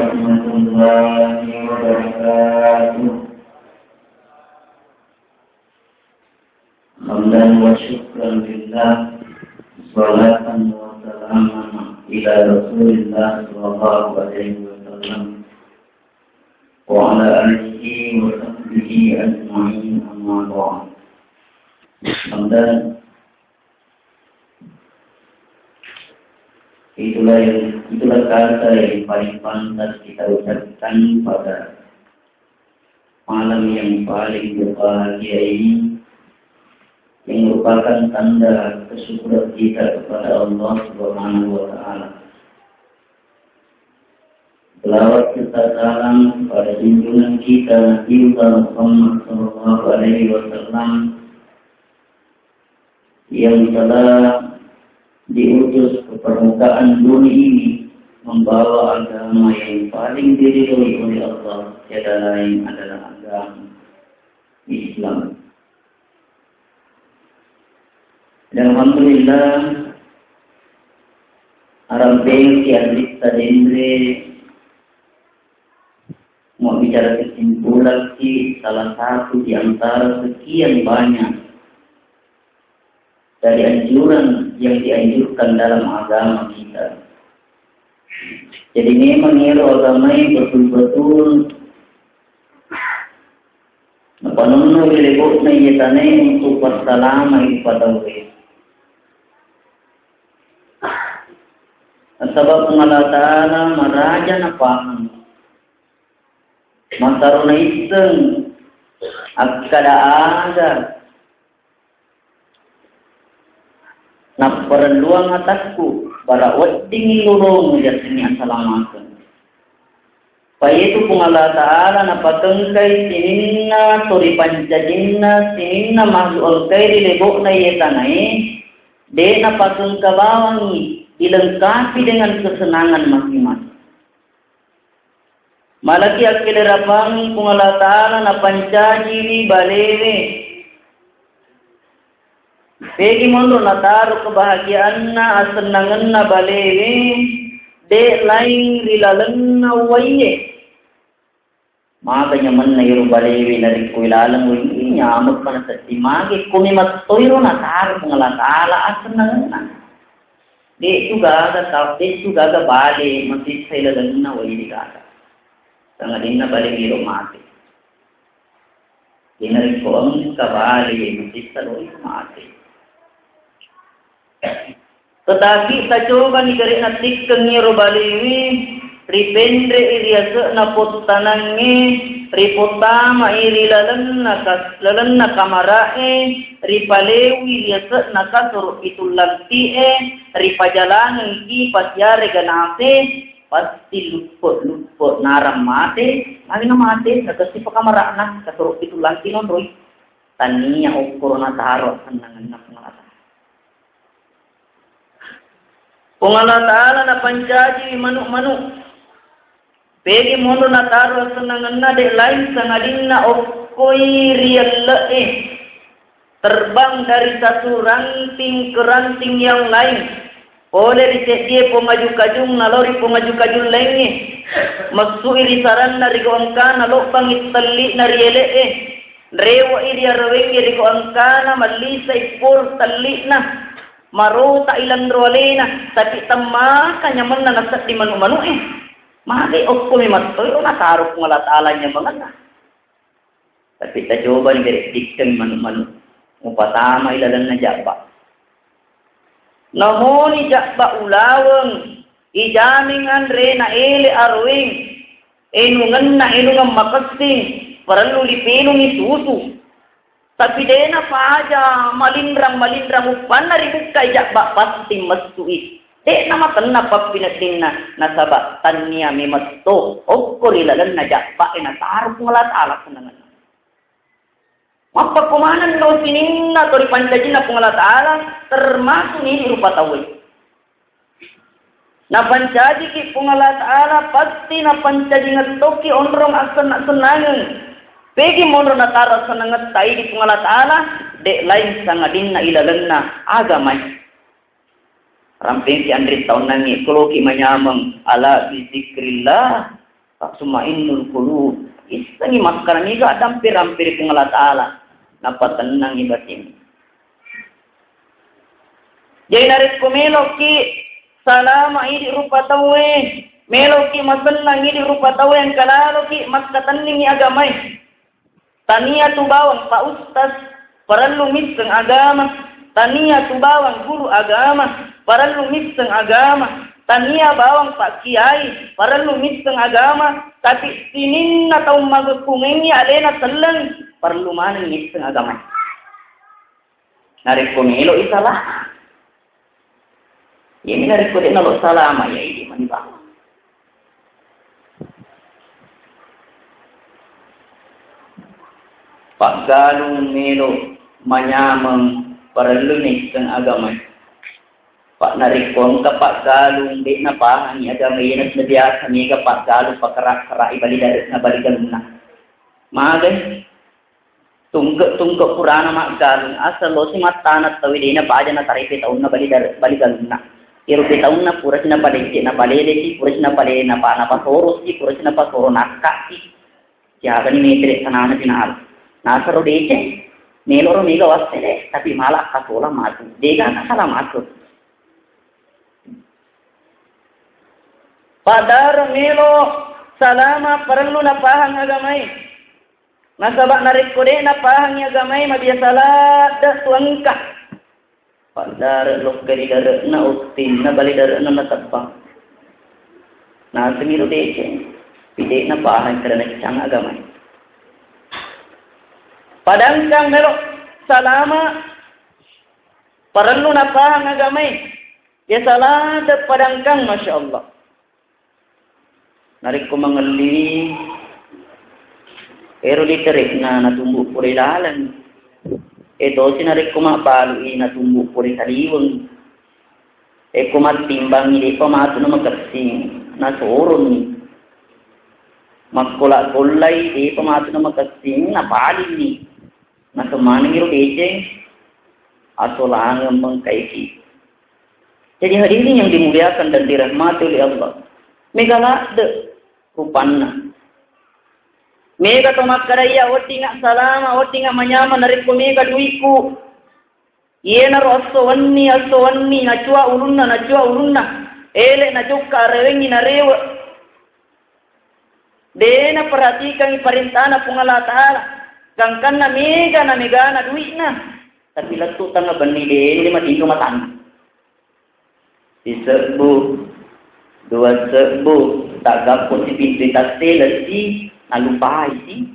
warahmatullahi wabarakatuh. Hamdan wa syukran lillah, salatan wa salaman ila Rasulillah sallallahu alaihi wasallam wa ala alihi wa sahbihi ajma'in, amma ba'd. Hamdan, itulah kata yang paling pantas kita ucapkan pada malam yang paling berbahagia ini, yang merupakan tanda kesyukuran kita kepada Allah Subhanahu wa Ta'ala. Selawat serta salam kepada junjungan kita Nabi Muhammad sallallahu alaihi wasallam yang telah diutus ke permukaan bumi ini membawa agama yang paling diridhoi oleh Allah, tiada lain adalah agama Islam. Dan alhamdulillah, Arampeng kian dikta dendre mau bicara kesimpulan salah satu di antara sekian banyak dari anjuran yang dianjurkan dalam agama kita. Jadi memang agama ini betul-betul napanuno dilebok na yatane untuk wassalama ipatawin. Sebab Allah Ta'ala maraja na paham masaro na iseng agkada ada na perluang atasku para wadding ilurong jasini asalamakan. Paitu kung Allah Ta'ala na patengkay sininna tori panjadinna sininna mahluang kay dilebok na yetanay de na patengkabawangi dilengkapi dengan kesenangan masing-masing. Malaki akilirapang kung Allah Ta'ala na pancajili balewe pegi mondo nataro kebahagiaan na asenangan na balewe de lain rilalang na waye. Maka nyaman na yung balewe na rin ko ilalang wing nyamot pa na sa timagi kumimatoyro na taro kung Allah Ta'ala asenangan na. De juga aga bale masih sa ilalang na waye di kata. Tangadin na bale miro mati. Dinarin ko ang kabale masih sa loy mati. Tetapi sa coba ni gari natik kengiro baliwi ripendre iriasa na potanangi ripotama iri lalan na kamarae ripalewi iriasa na kasur itulanti ripajalan ki pasyare ganate pasti lupot naram mate na mate kasi pakamara na kasur itulanti non roy taniya ukur na taro sanangan na pangata. Kung Allah Ta'ala na panjaji manuk-manuk pegi mondo na taro senangan na de lain sangadin na okoy riyalle terbang dari satu ranting ke ranting yang lain oleh dicetie pengaju-kajung nalori pengaju-kajung lainnya maksud iri saran dari goangkana lopang itali nariele rewa iri arwenge di goangkana malisa ipur tali na maruta ilang rolena tapi tamma kanya man na nasat di manu-manu mali okko mi matoy na taro kung Allah Ta'ala nya mga tapi ta coba ni dikten manu-manu upatama ilalan na jaba namoni jaba ulaweng ijamingan re na ele arwing enungan na enungan makasing perlu lipinong isusu. Tapi dena paja malindrang upan na ribut kay jakba pasti masui. Dena matanna papinatinna nasaba tanya mi masto okkorilalan na jakba ina taruk ngalat ala kunangan. Mapa kumanan lo sininna tori panjajin na pungalat ala termasuk ini rupa tawai. Na pancaji ki pungalat ala pasti na pancaji ngatoki onrong asan-asanangan. Pegi mono na tara sanangat tayo di pungalat ala, de lain sangadin na ilalan na agamay. Ramping si Andres taon nangi, kuloki manyamang ala bizikrillah, Taksumainul qulub. Istangi maskara ni ga dampir-dampir kung Allah Ta'ala. Napatanang ibatim. Jadi narit ko meloki salama idi rupa tawe. Meloki masenang idi rupa tawe yang kalaloki maskataning agamay. Tania tu bawang pa ustaz perlu miseng agama. Tania tu bawang guru agama perlu miseng agama. Tania bawang Pak Kiai, para lumit ng agama, tapi sinin na taong magpungengnya alena talang, perlu mana lumit ng agama. Narik ko milo isalah. Ini narik ko din na lo salama, ya ini manibang. Paggalong milo, manyamang, para lumit ng agama. Pak narikon ka pak galung di na pahan ni agama yenas na biasa ni ka pak galung pakarak-karak ibalidarit na baligalung na. Magay, tungkok purana mak galung asal lo si matanat tawid na paja na taripi taon na baligalung na. Irupi taon na pura sina palete na palele pura sina palele na pa napasoro pura sina pasoro nakka si. Siyaga ni metre sanana sinahal. Nasaro deche, neloro mega wastele, tapi malak kasola matu. Dega kasala matu. Padar melo salama perlu napahang agamay. Nasabak narik ko din napahang agamay mabiyasalat da tuangka. Padar lokali dar na uktin na balidar na natapang. Nasamiro deche pide na pahang karena cang agamay. Padangkang melo salama perlu napahang agamay. Biyasalat padangkang Masya Allah. Narik ko mangali pero literik na natumbuk puri lalan. Ito sinarik ko mapalu natumbuk puri kaliwang. Kumatimbang hindi pa mato na magkasing nasoron ni. Magkulay di pa mato na magkasing napalin ni. Nasamaning iro beche asolangan mengkaiki. Jadi hari ini yang dimuliakan dan dirahmati oleh Allah. Megala de rupanna. Mega tomak karaya oti nga salama oti nga manyama narik ko mega duiku. Yena rosso wanni najwa ulunna. Ele najukka rewengi na rewa. Dena perhatikan iparintana pung Allah Ta'ala. Gangkan na mega na duit na. Tapi latutan nga bani dene matingo matana. Diserbu dua serbu tak gapon si pintu tasel si nalupai si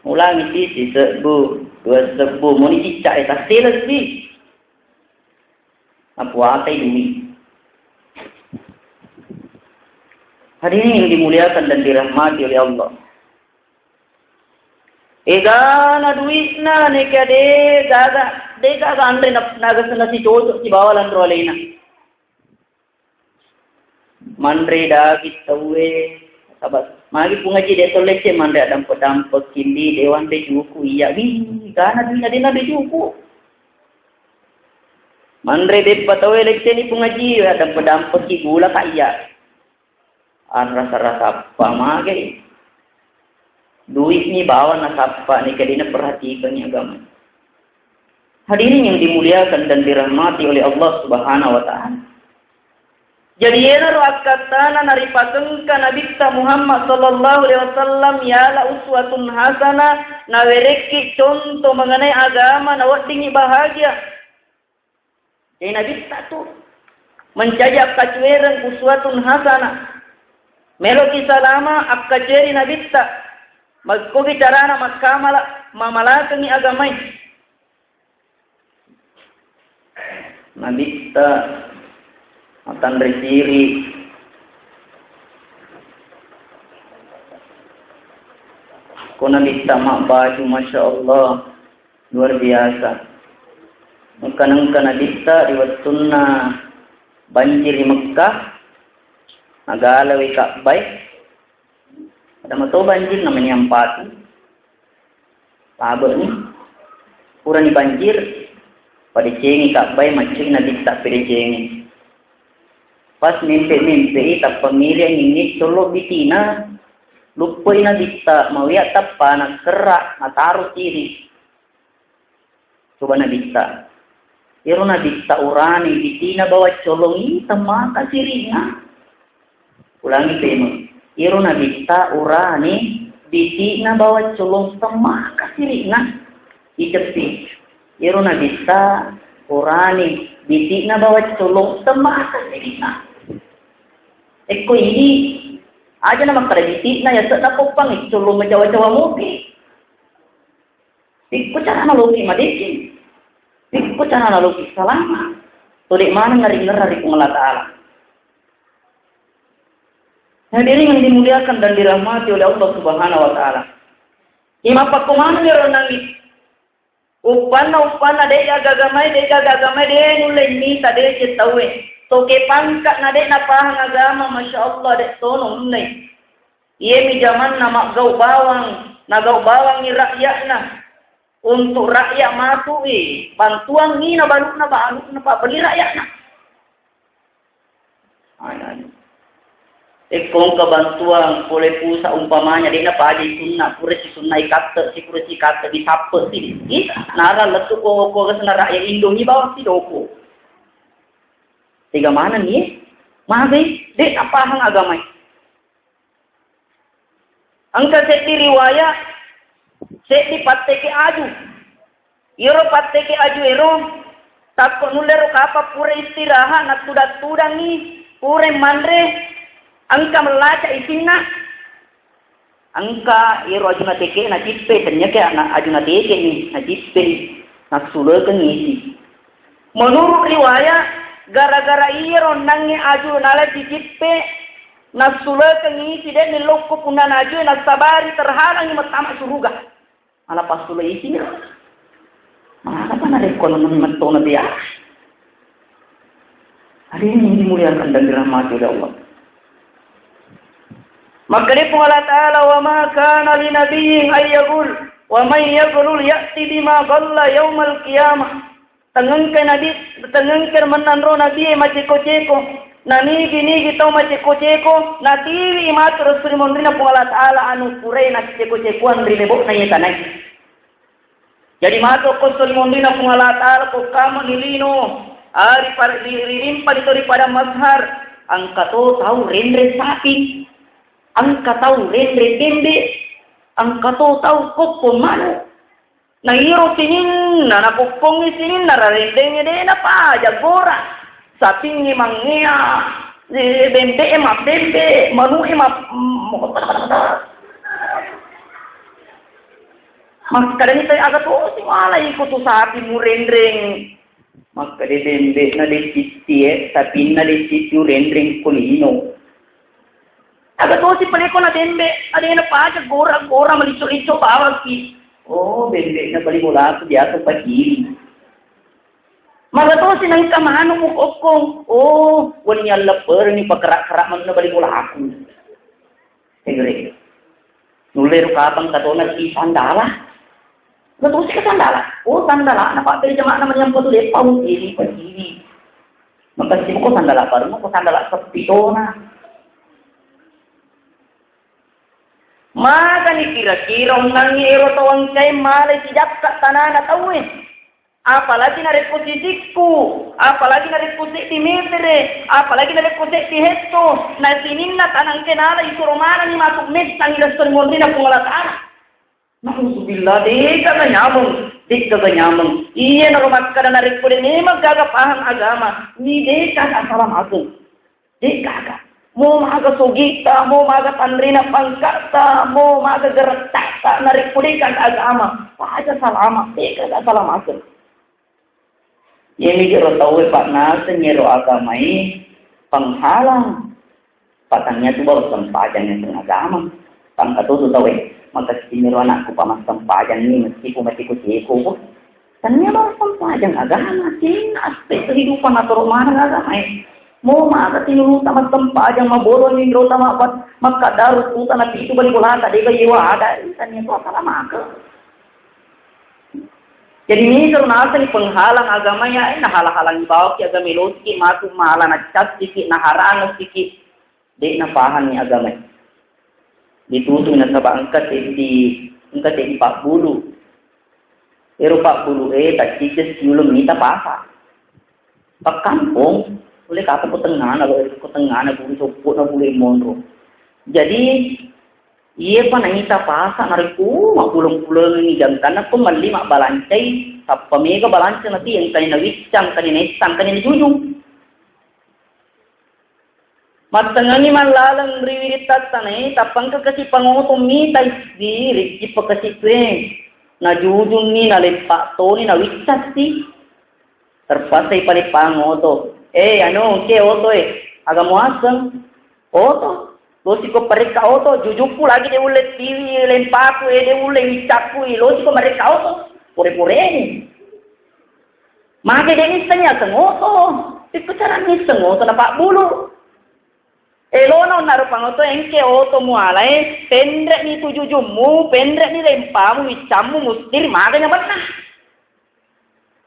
ulang si serbu dua serbu moni cicak tasel si apa atai dumi. Hari ini yang dimuliakan dan dirahmati oleh Allah. Egana duit na nekade gaga andre nagasana si jodoh si bawalan rolena. Mandre dah kitawe sabat magi pungaji de tolece mandre adam kindi dewan de juku iya bi kana dina de juku mandre de patawe lekce ni pungaji adam ki gula ka iya an rasa apa magi duit ni bawa na sappa ni kadina perhatikan ni agama. Hadirin yang dimuliakan dan dirahmati oleh Allah Subhanahu wa Ta'ala. Jadi yana akatana naripateng ka Nabi Muhammad sallallahu alaihi wasallam yala uswatun hasana nawereki contoh mengenai agama na wadingi bahagia. Jadi Nabi tu mencajak kacweran uswatun hasana. Meloki salama akkaceri Nabi magkogi carana makamala mamalakangi agamay. Nabi akan reciri kona minta mak baju Masya Allah luar biasa. Mungkin dita diwatuna banjir di Mekah agalawi Ka'bah ada mato banjir namanya empat tabak ni kurang banjir pada cengi Ka'bah macam dita pada cengi. Pas mimpi-mimpi tak pemilih ini solo bitina lupa na bisa mau ya tapa na kerak na taruh kiri. Coba na bisa. Iro na bisa urani bitina bawa colongi temaka sirina. Ulangi pemo. Iro na bisa urani bitina bawa colong temaka sirina. Itepi. Iro na bisa urani bitina bawa colong temaka sirina. Eko ini aja nama krediti na ya tak kopang itu lu menjawa-jawa muki. Ikut cara analogi madiki. Ikut cara analogi selama. Tulik mana ngari-ngari Allah Ta'ala. Hadirin yang dimuliakan dan dirahmati oleh Allah Subhanahu Wa Ta'ala. Ima pakumana ni ronangit. Upana de gagamay de nulay ni tade citawe. Toke pangkat na de napahang agama, Masya Allah, de tonong nai. Iye mi zaman na magaw bawang ni rakyat na. Untuk rakyat matui, bantuan ni na baluk na beli rakyat na. Kung kebantuan oleh pusa umpamanya, dia na pajay sunnah, pura si sunnah ikata, pura si kata, disapa si. Nara letuk ko kesana rakyat Indo ni bawang si doko. Tiga mana ni? Magai, dek apa hang agamai? Angka seti riwayat, seti patte ke aju. Iro patte ke aju ero, takut nulero kapa pura istirahat, nak tudak ni, pura mandre, angka melaca isinna. Angka iro aju na teke na cipe, ternyata anak aju na teke ni, na cipe, nak sulakan ngisi. Menurut riwayat, gara-gara iro nangi aju nala dicipe nasula kengi side ni lokko punan aju nasabari terhalang ni matama suruga ala pasula isi ni mana apa na rekonomi matto na dia hari ini dimuliakan dan dirahmati oleh Allah. Maka dia Allah Ta'ala wa ma kana li nabiyyin ayyagul wa man yagulul ya'ti bima qalla yaumal qiyamah. Tengengker menandro nabi maciko-ceko. Nani gini kita maciko-ceko. Natiwi imat Rasul mondrina pung Allah Ta'ala anu kurai na ceko-cekuan rilebok na yetanay. Jadi mato ko Rasul mondrina pung Allah Ta'ala ko kamo nilino. Ari para ririmpa dito pada mazhar. Angka to tahu rendre sapi. Angka tahu rendre tembe. Angka to tahu kokon mano. Na hiro sinin na napupong sinin na rarendeng de na pa jagora saping mangia de bembe manu maka ni tay aga to si wala iko to sapi murendreng maka de bembe na de sitie sapin na de sitiu rendreng kulino aga to si paleko na bembe ade na pa jagora maliso bawang ki. Oh, bendek na balik mula ako diya sa pagkili. Magato sinang kamano mo kokong. Oh, wala niya lapar ni pagkarak-karak man na balik mula ako. Tegre. Nulero kapang kato na si sandala. Gato si ka sandala. Oh, sandala. Napapili jama naman yung patulit. Pagkili. Magkasip ko sandala pa rin. Ako sandala sa pito na. Maka ni kira-kira unang iro tawang kay malay tidak sa tanan at awin. Apalagi na repositiku, apalagi na repositi metre, apalagi na repositi hesto, na sinin na tanang kenala isurumana ni masuk mes sang ilaston mo rin na pungalatana. Na'udzubillah, di ka ganyamang. Iya na rumat ka na repositi ni magkagapahang agama, ni di ka kasalam ato. Di ka. Mo maga sugita, mo maga tanrina pangkata, mo maga geretak naripulikan agama. Paja salama, ika salamakan. Yemi jero tahu Pak Nas nyero agama ini penghalang. Patangnya tu baru sempajang yang agama. Pangkat tu tahu maka siniro anakku pamas sempajang ini meskipun mati kuciku. Tanya baru sempajang agama sih aspek kehidupan atau rumah agama ini. Mau maka tinulu sama tempat yang maboro ni ro sama apa maka darus puta na itu balik bola tadi ke jiwa ada tanya tu salah maka Jadi ini kalau nasa ni penghalang agamanya, nahalang-halang bawa ki agama lotiki, masuk mahalan acat sikit, naharang sikit, dek napahan ni agama. Ditutup na sabak angkat di 40. Pero 40 tak cikis sebelum ni tak apa. Pak kampung, boleh kata ko tengah na boleh sopot na boleh monro. Jadi iya pa nangita pasa nariku mapulang-pulang ni jantan ako mali balancay sa pamega balancay na tiyan kanina witsang kanina isang kanina jujung. Matangani malalang riwiritat tanay tapang ka kasi pangutom ni taisdi rikki pa kasi kwe na jujung ni nalipa to ni na witsat si terpasay palipangoto ano ke oto agamuasang oto losi ko pareka oto jujupu lagi de ulet TV lempaku de ulet witsatku losi ko mereka oto pure-pure ni mage de nisanya sengoto ikucaran ni sengoto na pak bulu Elono narupangoto engke oto mualai pendek ni tujujumu pendek ni lempamu wicamu mustir maganya benar.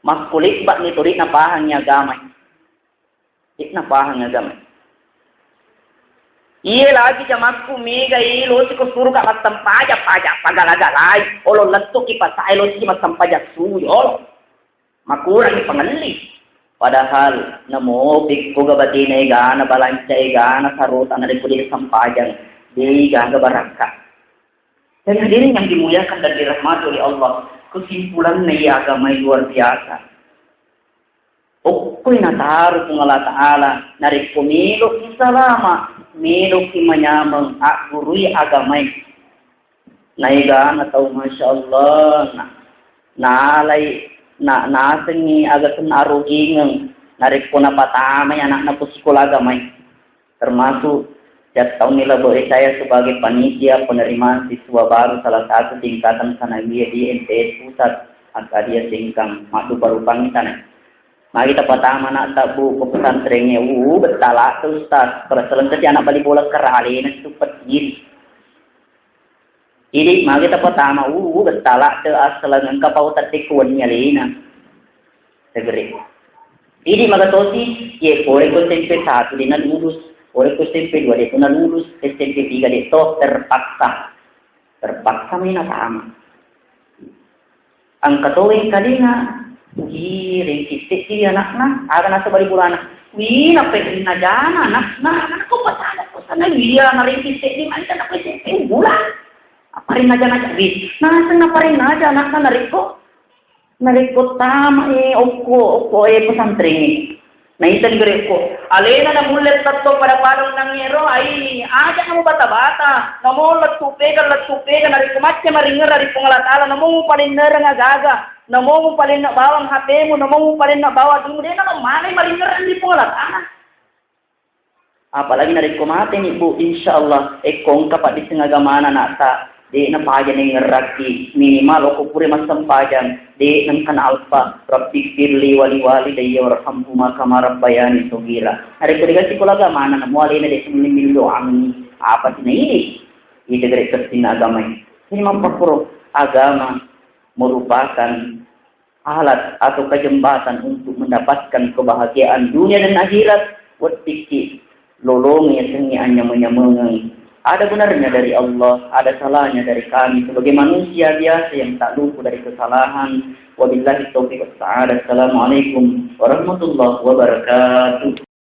Mas kulit bak ni turik napahangnya gamai. Ik napahangnya gamai. Iya lagi jamakku mega ilo si ko suruh ka masam pajak pagalagalay. Olo letuk ki pasay lo si masam pajak suyo. Makurang ni pangali. Padahal namo bikku gabati na igana balanca igana sarutan dari kudi sampajang di gaga baraka. Jadi hadirin yang dimuliakan dan dirahmati oleh Allah, kesimpulan na agama luar biasa. Okoy na taruh kung Allah Ta'ala narik pumilok ni salama, milok ni manyamang agurui agamay. Na igana tau Masya Allah nalay nasan ni agak naruging narik ko na patamay anak na po sekolah gamay termasuk tahun nila boleh saya sebagai panitia penerimaan siswa baru salah satu tingkatan sanawiyah di MTS Pusat Akadia Singkang Madu baru pangitan mari kita patama nak tabu ke pesantrennya betala tu Ustaz perselenggati anak balik bola kerali na super diri Ini mari kita pertama betala te asalan kapau tatikuan nyalina. Segeri. Ini maka tosi ye ore ko SMP 1 dia lulus, ore ko SMP 2 dia pun lulus, SMP 3 dia to terpaksa. Terpaksa mina sama. Ang katoing kadina ring kitik si anak-anak akan asa bari bulana. Wi na pe na jana anak ko patada ko sana dia na ring kitik di man na ko SMP bulan. Apa rin aja wis nasa na pa rin aja anak na nariko tama oko pesantren naitan gere ko alena na mulet tatto para parang nangyero ay aja mo bata-bata namo latupega nariko matya maringar ari pangalatala namo palin nga gaga namo palin na bawang HP mo namo palin na bawa dum de na manay maringar ari pangalatala apalagi nariko mate ni Bu insyaallah kong kapat di sengagamana nata di na pajan ng raki minimal o kupure masampajan di ng kanalpa rabbi firli wali dayya warhamhuma kama rabbayani saghira hari ketiga sikulaga mana na muali na di sumilin doang apa sih ini dari kestina agama ini mempapuro agama merupakan alat atau kejembatan untuk mendapatkan kebahagiaan dunia dan akhirat watiki lolongnya sengiannya menyamangi. Ada benarnya dari Allah, ada salahnya dari kami sebagai manusia biasa yang tak luput dari kesalahan. Wabillahi taufiq was sa'adah. Assalamualaikum warahmatullahi wabarakatuh.